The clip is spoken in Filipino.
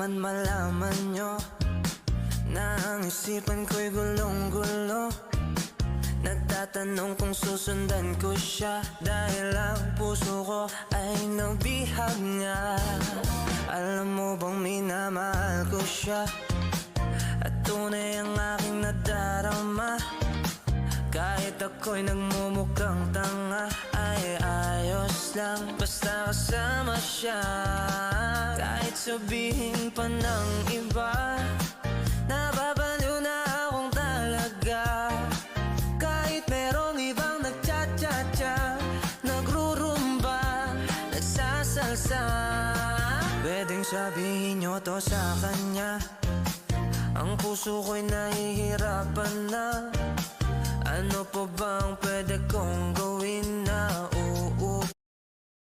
naman malaman nyo na ang isipan ko'y gulong-gulo. Nagtatanong kung susundan ko siya, dahil ang puso ko ay nabihag nga. Alam mo bang minamahal ko siya, at tunay ang aking nadarama. Kahit ako'y nagmumukhang tanga, ay ayos lang basta kasama siya. Kahit sabihin pa ng iba, nababaliw na akong talaga. Kahit merong ibang nagcha-cha-cha, nagrurumba, nagsasalsa, pwedeng sabihin nyo to sa kanya. Ang puso ko'y nahihirapan na. Ano pa bang pwede kong gawin na